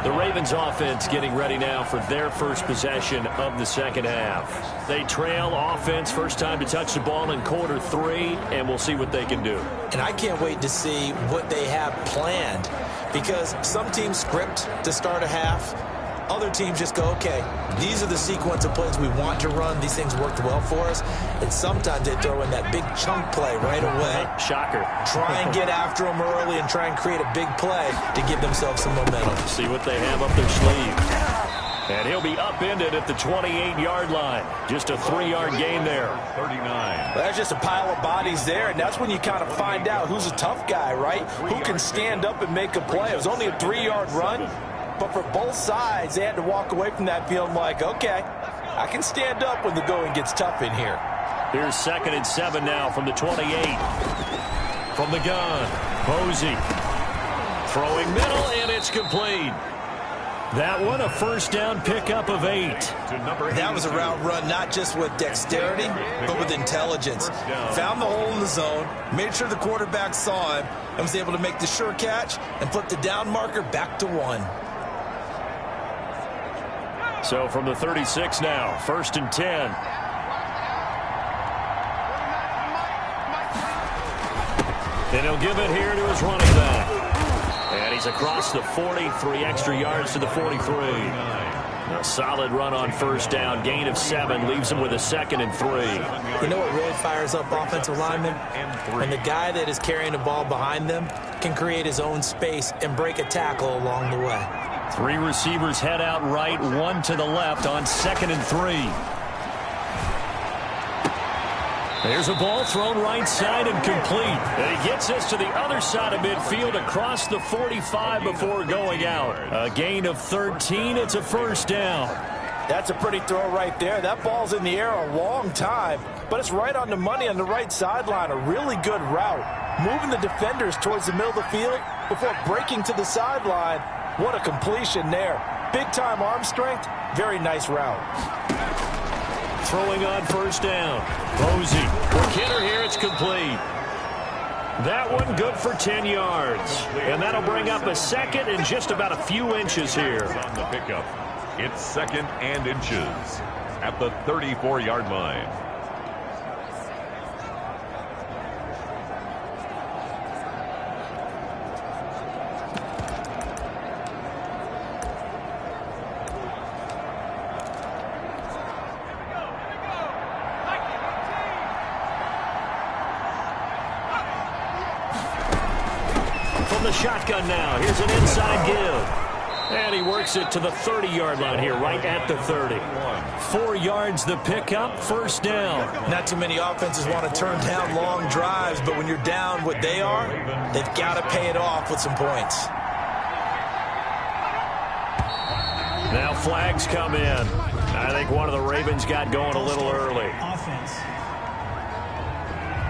The Ravens offense getting ready now for their first possession of the second half. They trail offense, first time to touch the ball in quarter 3, and we'll see what they can do. And I can't wait to see what they have planned, because some teams script to start a half. Other teams just go, okay, these are the sequence of plays we want to run. These things worked well for us. And sometimes they throw in that big chunk play right away. Shocker. Try and get after them early and try and create a big play to give themselves some momentum. See what they have up their sleeve. And he'll be upended at the 28-yard line. Just a 3-yard gain there. 39. Well, that's just a pile of bodies there, and that's when you kind of find out who's a tough guy, right? Who can stand up and make a play. It was only a 3-yard run. But for both sides, they had to walk away from that feeling like, okay, I can stand up when the going gets tough in here. Here's 2nd and 7 now from the 28. From the gun, Posey. Throwing middle, and it's complete. That one, a first down pickup of 8. That was a route run, not just with dexterity, but with intelligence. Found the hole in the zone, made sure the quarterback saw him, and was able to make the sure catch and flip the down marker back to 1. So from the 36 now, 1st and 10. And he'll give it here to his running back. And he's across the 40, 3 extra yards to the 43. A solid run on first down, gain of 7, leaves him with a 2nd and 3. You know what really fires up offensive linemen? When the guy that is carrying the ball behind them can create his own space and break a tackle along the way. 3 receivers head out right, 1 to the left on 2nd and 3. There's a ball thrown right side and complete. And he gets this to the other side of midfield across the 45 before going out. A gain of 13. It's a first down. That's a pretty throw right there. That ball's in the air a long time, but it's right on the money on the right sideline. A really good route. Moving the defenders towards the middle of the field before breaking to the sideline. What a completion there. Big-time arm strength. Very nice route. Throwing on first down. Posey. For Kidder here, it's complete. That one good for 10 yards. And that'll bring up a 2nd and just about a few inches here. On the pickup. It's 2nd and inches at the 34-yard line. The shotgun now. Here's an inside give. And he works it to the 30-yard line here, right at the 30. 4 yards the pickup, first down. Not too many offenses want to turn down long drives, but when you're down what they are, they've got to pay it off with some points. Now flags come in. I think one of the Ravens got going a little early. Offense.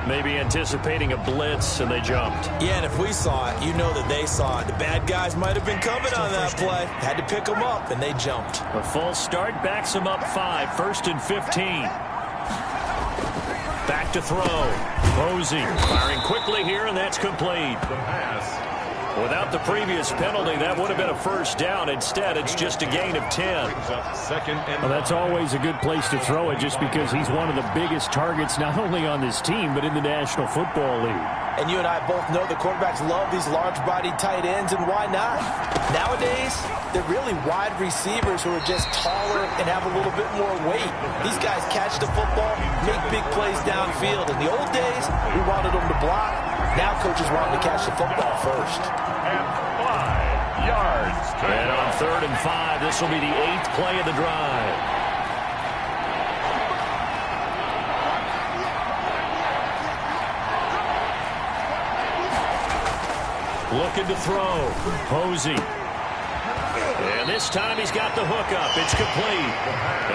Maybe anticipating a blitz, and they jumped. Yeah, and if we saw it, you know that they saw it. The bad guys might have been coming on that play. Had to pick them up, and they jumped. A false start backs them up 5, 1st and 15. Back to throw. Posey firing quickly here, and that's complete. The pass. Without the previous penalty, that would have been a first down. Instead, it's just a gain of 10. Brings up 2nd and Well, that's always a good place to throw it just because he's one of the biggest targets not only on this team but in the National Football League. And you and I both know the quarterbacks love these large-bodied tight ends, and why not? Nowadays, they're really wide receivers who are just taller and have a little bit more weight. These guys catch the football, make big plays downfield. In the old days, we wanted them to block. Now coaches want them to catch the football first. and 5 yards. And on 3rd and 5, this will be the 8th play of the drive. Looking to throw. Posey. And this time he's got the hook up. It's complete.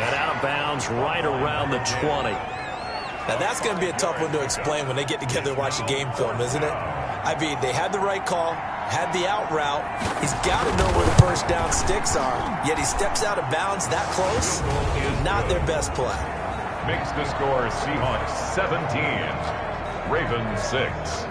And out of bounds right around the 20. Now that's going to be a tough one to explain when they get together and watch the game film, isn't it? I mean, they had the right call, had the out route. He's got to know where the first down sticks are. Yet he steps out of bounds that close. Not their best play. Makes the score Seahawks 17, Ravens 6.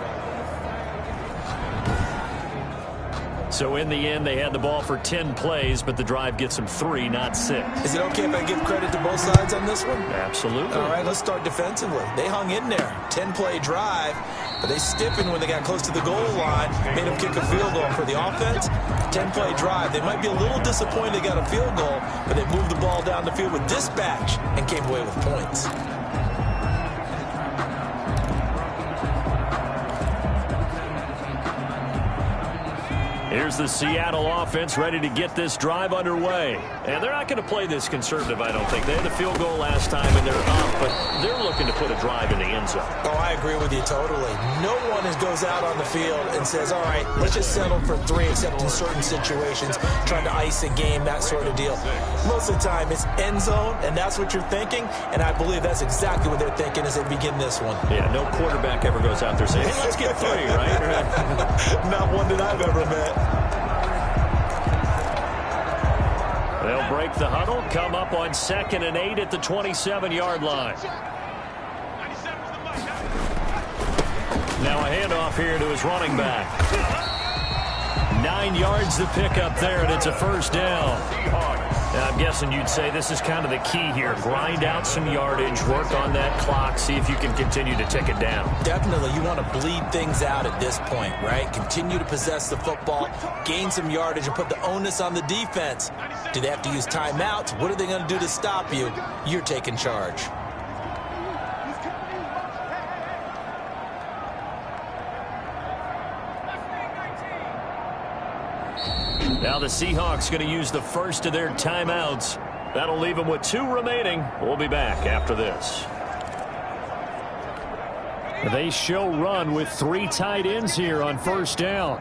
So in the end, they had the ball for 10 plays, but the drive gets them 3, not 6. Is it okay if I give credit to both sides on this one? Absolutely. All right, let's start defensively. They hung in there. 10-play drive, but they stiffened when they got close to the goal line, made them kick a field goal. For the offense, 10-play drive. They might be a little disappointed they got a field goal, but they moved the ball down the field with dispatch and came away with points. Here's the Seattle offense ready to get this drive underway. And they're not going to play this conservative, I don't think. They had the field goal last time, and they're up, but they're looking to put a drive in the end zone. Oh, I agree with you totally. No one goes out on the field and says, all right, let's just settle for 3, except in certain situations, trying to ice a game, that sort of deal. Most of the time, it's end zone, and that's what you're thinking, and I believe that's exactly what they're thinking as they begin this one. Yeah, no quarterback ever goes out there saying, hey, let's get 3, right? Not one that I've ever met. They'll break the huddle, come up on 2nd and 8 at the 27-yard line. Now a handoff here to his running back. 9 yards to pick up there, and it's a first down. Now, I'm guessing you'd say this is kind of the key here. Grind out some yardage, work on that clock, see if you can continue to tick it down. Definitely. You want to bleed things out at this point, right? Continue to possess the football, gain some yardage, and put the onus on the defense. Do they have to use timeouts? What are they going to do to stop you? You're taking charge. Now the Seahawks going to use the first of their timeouts. That'll leave them with 2 remaining. We'll be back after this. They show run with 3 tight ends here on first down.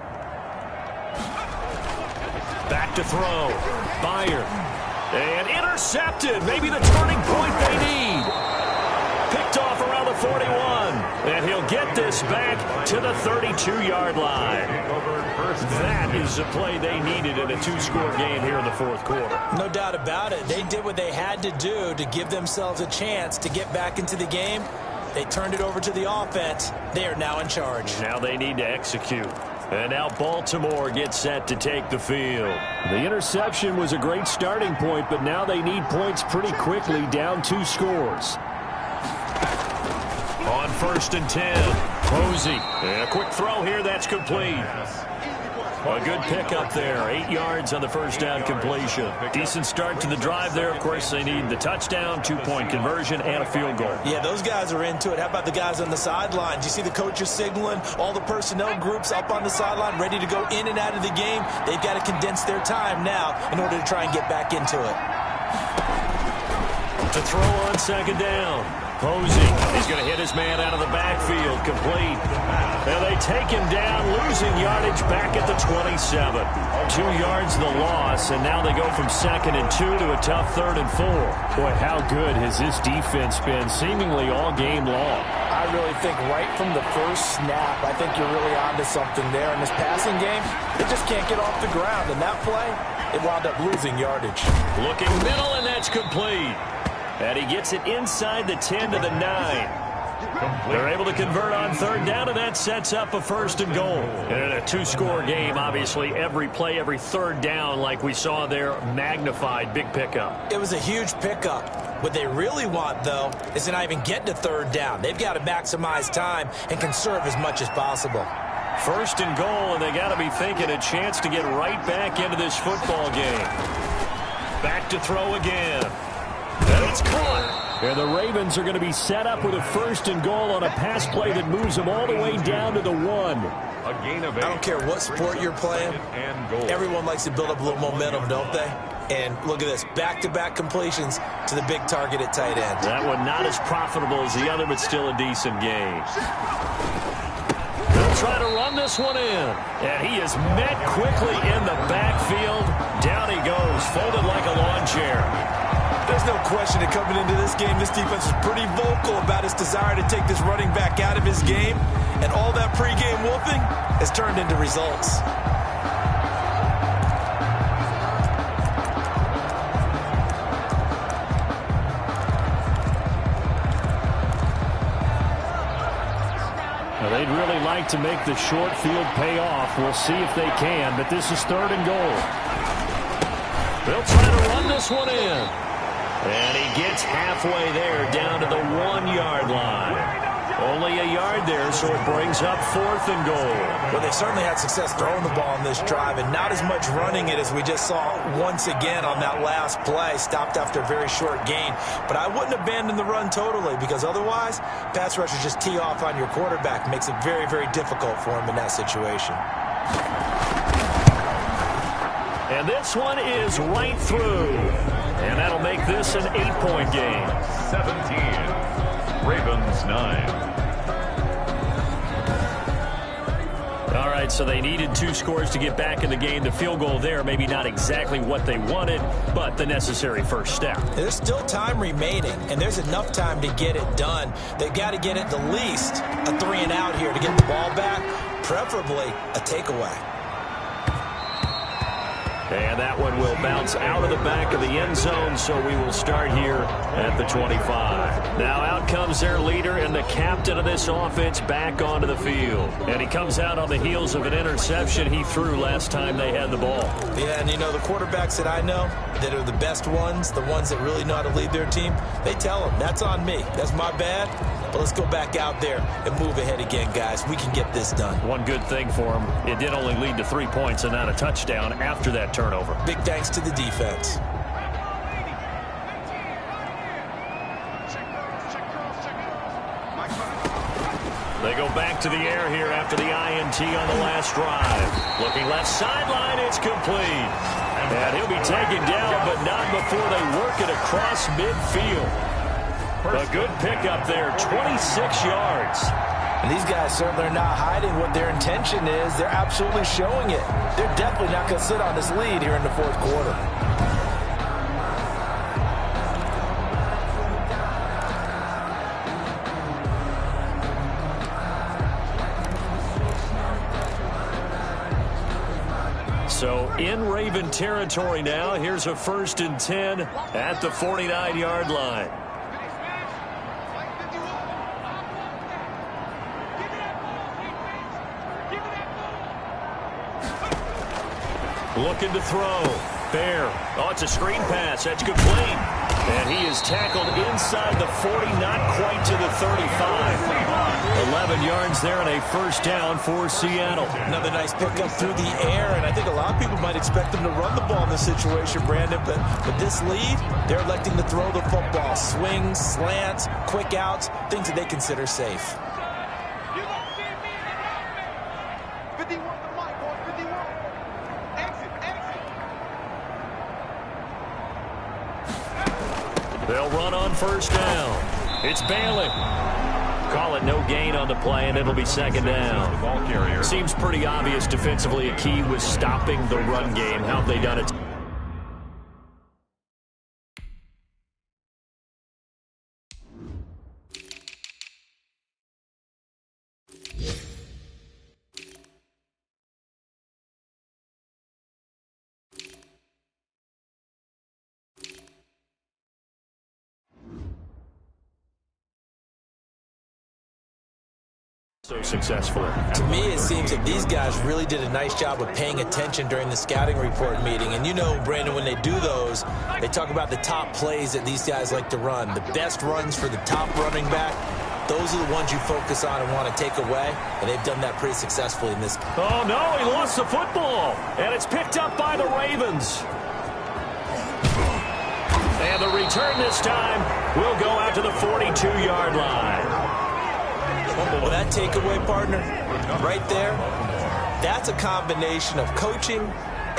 Back to throw. Byer. And intercepted. Maybe the turning point they need. Picked off around the 41. And he'll get this back to the 32-yard line. That is the play they needed in a 2-score game here in the 4th quarter. No doubt about it. They did what they had to do to give themselves a chance to get back into the game. They turned it over to the offense. They are now in charge. Now they need to execute. And now Baltimore gets set to take the field. The interception was a great starting point, but now they need points pretty quickly, down 2 scores. On 1st and 10, Posey. And a quick throw here, that's complete. A good pickup there. 8 yards on the first down completion. Decent start to the drive there. Of course, they need the touchdown, 2-point conversion, and a field goal. Yeah, those guys are into it. How about the guys on the sideline? Do you see the coaches signaling? All the personnel groups up on the sideline ready to go in and out of the game. They've got to condense their time now in order to try and get back into it. To throw on 2nd down. Posey. He's going to hit his man out of the backfield. Complete. And they take him down, losing yardage back at the 27. 2 yards the loss, and now they go from 2nd and 2 to a tough 3rd and 4. Boy, how good has this defense been seemingly all game long? I really think right from the first snap, I think you're really onto something there. In this passing game, they just can't get off the ground. And that play, it wound up losing yardage. Looking middle, and that's complete. And he gets it inside the 10 to the 9. They're able to convert on 3rd down, and that sets up a 1st and goal. And in a 2-score game, obviously, every play, every 3rd down, like we saw there, magnified, big pickup. It was a huge pickup. What they really want, though, is to not even get to 3rd down. They've got to maximize time and conserve as much as possible. 1st and goal, and they got to be thinking a chance to get right back into this football game. Back to throw again. And it's caught. And the Ravens are going to be set up with a 1st and goal on a pass play that moves them all the way down to the 1. A gain of 8. I don't care what sport you're playing. Everyone likes to build up a little momentum, don't they? And look at this, back-to-back completions to the big target at tight end. That one not as profitable as the other, but still a decent game. They'll try to run this one in. And he is met quickly in the backfield. Down he goes, folded like a lawn chair. There's no question that coming into this game, this defense was pretty vocal about its desire to take this running back out of his game. And all that pregame wolfing has turned into results. They'd really like to make the short field pay off. We'll see if they can, but this is 3rd and goal. They'll try to run this one in. And he gets halfway there, down to the 1-yard line. Only a yard there, so it brings up 4th and goal. Well, they certainly had success throwing the ball on this drive, and not as much running it as we just saw once again on that last play. Stopped after a very short gain. But I wouldn't abandon the run totally, because otherwise, pass rushers just tee off on your quarterback. Makes it very, very difficult for him in that situation. And this one is right through. And that'll make this an 8-point game. 17. Ravens 9. All right, so they needed 2 scores to get back in the game. The field goal there, maybe not exactly what they wanted, but the necessary first step. There's still time remaining, and there's enough time to get it done. They've got to get at the least a 3-and-out here to get the ball back, preferably a takeaway. And that one will bounce out of the back of the end zone, so we will start here at the 25. Now out comes their leader and the captain of this offense back onto the field. And he comes out on the heels of an interception he threw last time they had the ball. Yeah, and you know, the quarterbacks that I know that are the best ones, the ones that really know how to lead their team, they tell them, that's on me. That's my bad. But let's go back out there and move ahead again, guys. We can get this done. One good thing for him, it did only lead to 3 points and not a touchdown after that turnover. Big thanks to the defense. They go back to the air here after the INT on the last drive. Looking left sideline, it's complete. And he'll be taken down, but not before they work it across midfield. A good pickup there, 26 yards. And these guys certainly are not hiding what their intention is. They're absolutely showing it. They're definitely not going to sit on this lead here in the 4th quarter. So in Raven territory now, here's a 1st and 10 at the 49-yard line. Looking to throw. Bear. Oh, it's a screen pass. That's complete. And he is tackled inside the 40, not quite to the 35. 11 yards there and a 1st down for Seattle. Another nice pickup through the air, and I think a lot of people might expect them to run the ball in this situation, Brandon, but with this lead, they're electing to throw the football. Swings, slants, quick outs, things that they consider safe. They'll run on 1st down. It's Bailey. Call it no gain on the play, and it'll be 2nd down. Seems pretty obvious defensively a key was stopping the run game. How have they done it? So successful. To me, it seems that these guys really did a nice job of paying attention during the scouting report meeting. And you know, Brandon, when they do those, they talk about the top plays that these guys like to run. The best runs for the top running back, those are the ones you focus on and want to take away. And they've done that pretty successfully in this. Oh, no, he lost the football. And it's picked up by the Ravens. And the return this time will go out to the 42-yard line. Well, that takeaway, partner, right there, that's a combination of coaching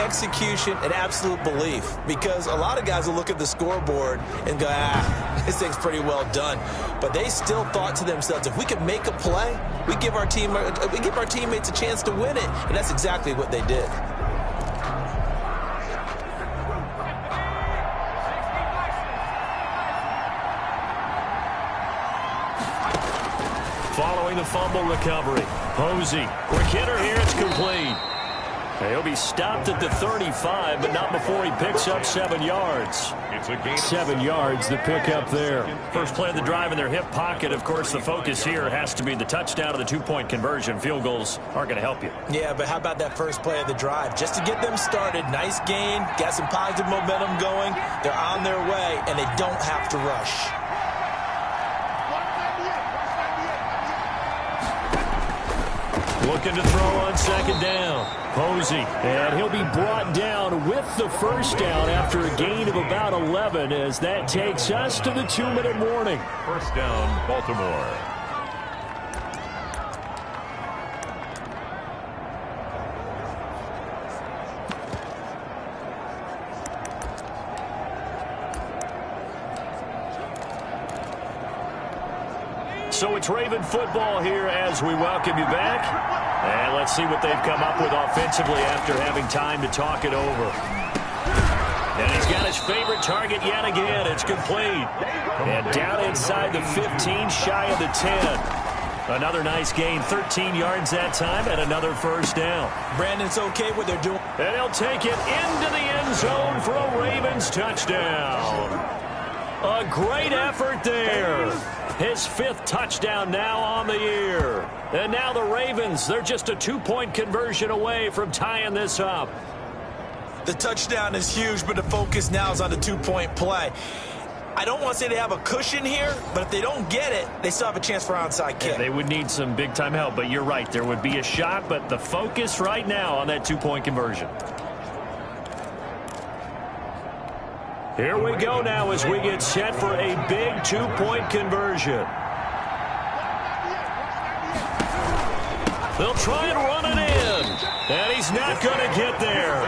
execution, and absolute belief. Because a lot of guys will look at the scoreboard and go, this thing's pretty well done. But they still thought to themselves, if we could make a play, we give our teammates a chance to win it. And that's exactly what they did. Following the fumble recovery, Posey, quick hitter here, it's complete. He'll be stopped at the 35, but not before he picks up 7 yards. It's a gain of 7 yards, the pickup there. First play of the drive in their hip pocket. Of course, the focus here has to be the touchdown of the 2-point conversion. Field goals aren't going to help you. Yeah, but how about that first play of the drive? Just to get them started, nice gain, got some positive momentum going. They're on their way, and they don't have to rush. Looking to throw on second down. Posey, and he'll be brought down with the first down after a gain of about 11 as that takes us to the 2-minute warning. first down, Baltimore. So it's Raven football here as we welcome you back. And let's see what they've come up with offensively after having time to talk it over. And he's got his favorite target yet again. It's complete. And down inside the 15, shy of the 10. Another nice gain, 13 yards that time, and another first down. Brandon's okay what they're doing. And he'll take it into the end zone for a Ravens touchdown. A great effort there. His 5th touchdown now on the year. And now the Ravens, they're just a 2-point conversion away from tying this up. The touchdown is huge, but the focus now is on the 2-point play. I don't want to say they have a cushion here, but if they don't get it, they still have a chance for onside kick. Yeah, they would need some big-time help, but you're right. There would be a shot, but the focus right now on that 2-point conversion. Here we go now as we get set for a big 2-point conversion. They'll try and run it in, and he's not going to get there.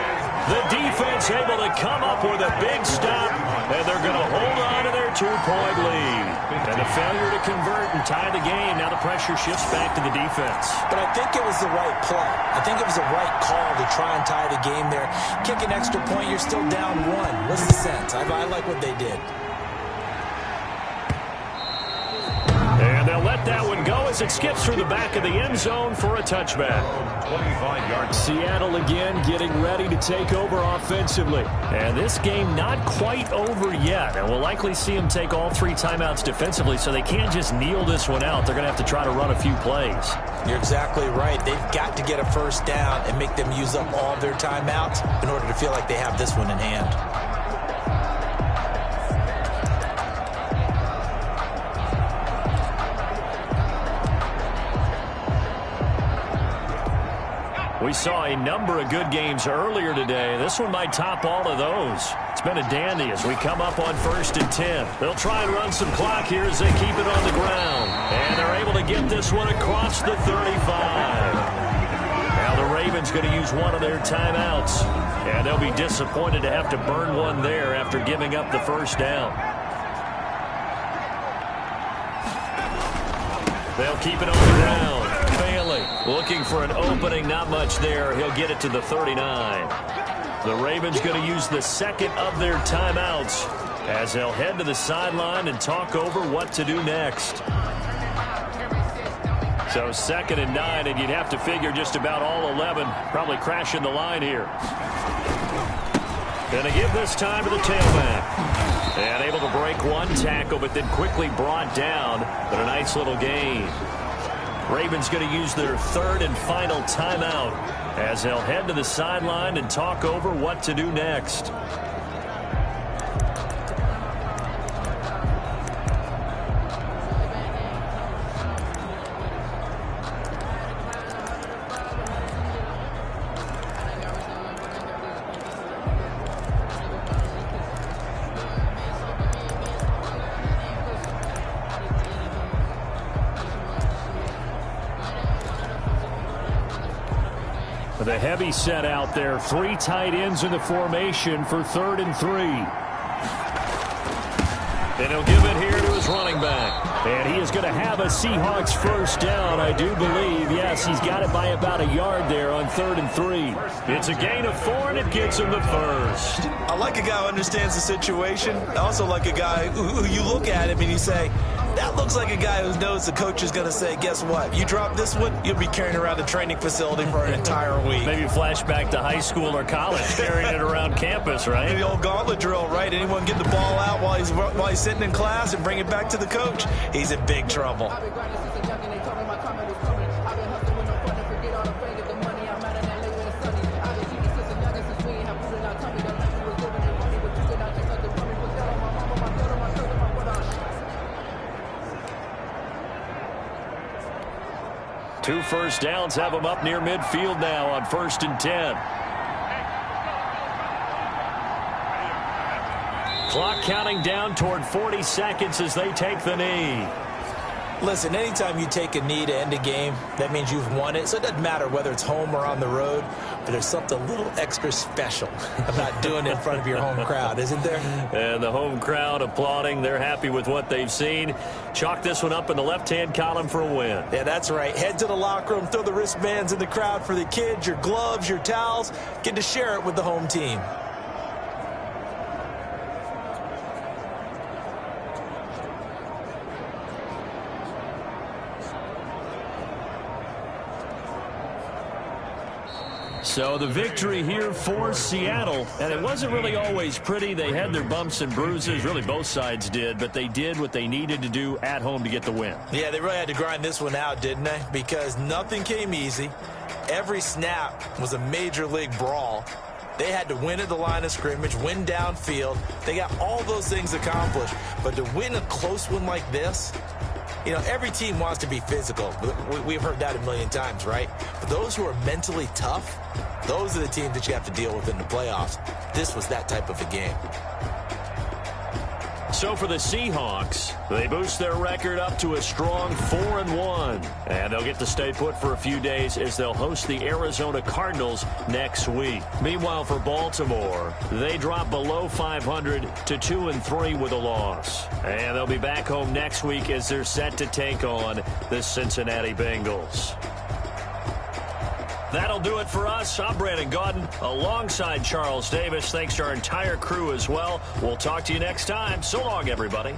The defense able to come up with a big stop, and they're going to hold on to their 2-point lead. And the failure to convert and tie the game, now the pressure shifts back to the defense. But I think it was the right play. I think it was the right call to try and tie the game there. Kick an extra point, you're still down 1. What's the sense? I like what they did. And they'll let that one go as it skips through the back of the end zone for a touchback. 25 yards. Seattle again getting ready to take over offensively. And this game not quite over yet. And we'll likely see them take all 3 timeouts defensively, so they can't just kneel this one out. They're going to have to try to run a few plays. You're exactly right. They've got to get a first down and make them use up all their timeouts in order to feel like they have this one in hand. We saw a number of good games earlier today. This one might top all of those. It's been a dandy as we come up on 1st and 10. They'll try and run some clock here as they keep it on the ground. And they're able to get this one across the 35. Now the Ravens going to use one of their timeouts. And they'll be disappointed to have to burn one there after giving up the first down. They'll keep it on the ground. Bailey looking for an opening, not much there. He'll get it to the 39. The Ravens going to use the 2nd of their timeouts as they'll head to the sideline and talk over what to do next. So 2nd and 9, and you'd have to figure just about all 11 probably crashing the line here. Going to give this time to the tailback. And able to break one tackle, but then quickly brought down. But a nice little gain. Ravens going to use their 3rd and final timeout as they'll head to the sideline and talk over what to do next. The heavy set out there. 3 tight ends in the formation for 3rd and 3. And he'll give it here to his running back. And he is going to have a Seahawks first down, I do believe. Yes, he's got it by about a yard there on 3rd and 3. It's a gain of 4, and it gets him the first. I like a guy who understands the situation. I also like a guy who you look at him and you say, that looks like a guy who knows the coach is going to say, guess what? You drop this one, you'll be carrying around the training facility for an entire week. Maybe flashback to high school or college, carrying it around campus, right? The old gauntlet drill, right? Anyone get the ball out while he's sitting in class and bring it back to the coach? He's in big trouble. Two first downs have him up near midfield now on 1st and 10. Clock counting down toward 40 seconds as they take the knee. Listen, anytime you take a knee to end a game, that means you've won it. So it doesn't matter whether it's home or on the road, but there's something a little extra special about doing it in front of your home crowd, isn't there? And the home crowd applauding. They're happy with what they've seen. Chalk this one up in the left-hand column for a win. Yeah, that's right. Head to the locker room, throw the wristbands in the crowd for the kids, your gloves, your towels. Get to share it with the home team. So the victory here for Seattle, and it wasn't really always pretty. They had their bumps and bruises, really both sides did, but they did what they needed to do at home to get the win. Yeah, they really had to grind this one out, didn't they? Because nothing came easy. Every snap was a major league brawl. They had to win at the line of scrimmage, win downfield. They got all those things accomplished. But to win a close one like this, you know, every team wants to be physical. We've heard that a million times, right? But those who are mentally tough, those are the teams that you have to deal with in the playoffs. This was that type of a game. So for the Seahawks, they boost their record up to a strong 4-1. And they'll get to stay put for a few days as they'll host the Arizona Cardinals next week. Meanwhile, for Baltimore, they drop below 500 to 2-3 with a loss. And they'll be back home next week as they're set to take on the Cincinnati Bengals. That'll do it for us. I'm Brandon Gaudin alongside Charles Davis. Thanks to our entire crew as well. We'll talk to you next time. So long, everybody.